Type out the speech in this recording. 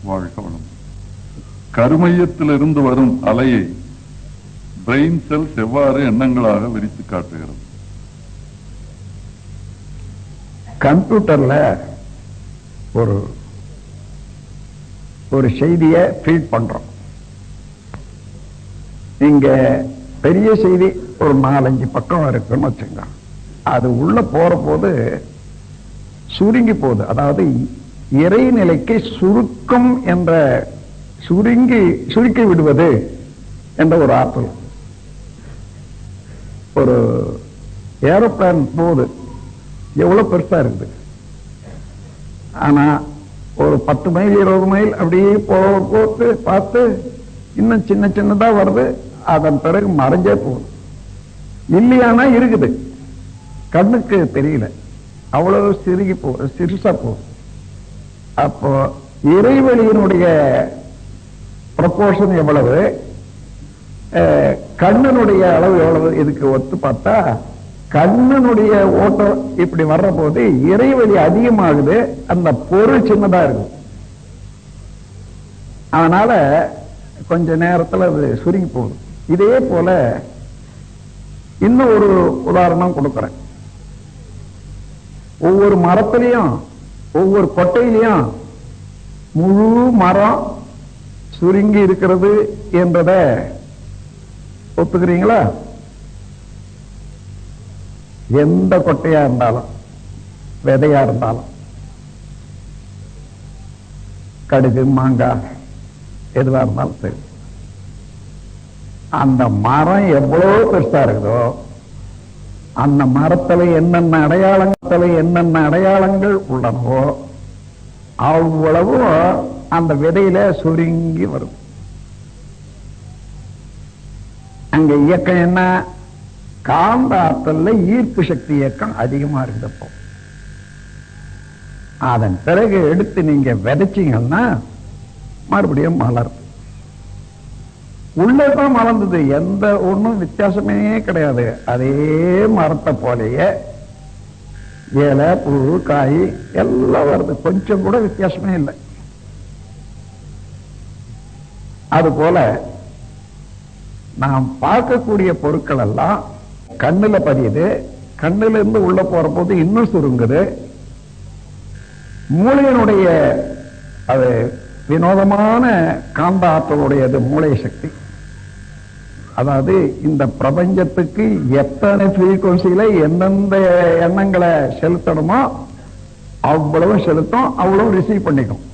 வாழ்க வளம். கருமையத்திலிருந்து வரும் அலையை பிரெயின் செல்ஸ் எவ்வாறு எண்ணங்களாக விரித்து காட்டுகிறது? கம்ப்யூட்டர்ல ஒரு செய்தியை ஃபீட் பண்றோம். இங்க பெரிய செய்தி ஒரு 4-5 பக்கம் இருக்குன்னு வச்சுங்க. அது உள்ள போற போது சுருங்கி போகுது. அதாவது இறைநிலைக்கு சுருக்கம் என்ற சுருக்கி விடுவது என்ற ஒரு ஆற்றல். ஒரு ஏரோப்ளேன் போகுது, எவ்வளவு பெருசா இருக்குது. ஆனா ஒரு 10 மைல் 20 மைல் அப்படியே போட்டு பார்த்து இன்னும் சின்னதா வருது. அதன் பிறகு மறைஞ்சே போகுது. இல்லையானா இருக்குது, கண்ணுக்கு தெரியல, அவ்வளவு சிறுசா போகுது. அப்போ இறைவெளியினுடைய ப்ரொபோர்ஷன் எவ்வளவு, கண்ணனுடைய அளவு எவ்வளவு, இதுக்கு ஒத்து பார்த்தா கண்ணனுடைய ஓட்டம் இப்படி வர்ற போது இறைவெளி அதிகமாகுது, அந்த பொருள் சின்னதா இருக்கு. அதனால கொஞ்ச நேரத்தில் அது சுருங்கி போகுது. இதே போல இன்னும் ஒரு உதாரணம் கொடுக்கிறேன். ஒவ்வொரு மரத்திலையும் ஒவ்வொரு கொட்டையிலையும் முழு மரம் சுருங்கி இருக்கிறது என்றத ஒத்துக்கிறீங்களா? எந்த கொட்டையா இருந்தாலும் விதையா இருந்தாலும், கடுகு மாங்காய் எதுவா இருந்தாலும் சரி, அந்த மரம் எவ்வளவு பெருசா இருக்குதோ அந்த மரத்துல என்னென்ன அடையாளங்கள் உள்ளனவோ அவ்வளவு அந்த விதையில சுருங்கி வரும். அங்க இயக்கம் என்ன? காந்த ஆற்றல்ல ஈர்ப்பு சக்தி இயக்கம் அதிகமா இருந்தப்போ. அதன் பிறகு எடுத்து நீங்க விதைச்சீங்கன்னா மறுபடியும் மலர். உள்ளதான் மலர்ந்தது, எந்த ஒண்ணும் வித்தியாசமே கிடையாது. அதே மரத்தை போலயே இலை பூ காய் எல்லாம் வருது, கொஞ்சம் கூட வித்தியாசமே இல்லை. அது போல நாம் பார்க்கக்கூடிய பொருட்கள் எல்லாம் கண்ணுல பதியுது, கண்ணுல இருந்து உள்ள போற போது இன்னும் சுருங்குது. மூளையினுடைய அது வினோதமான காந்த ஆற்றலுடையது மூளை சக்தி. அதாவது இந்த பிரபஞ்சத்துக்கு எத்தனை ஃப்ரீக்வன்சியில எந்தெந்த எண்ணங்களை செலுத்தணுமோ அவ்வளவு செலுத்தும், அவ்வளவு ரிசீவ் பண்ணிக்கும்.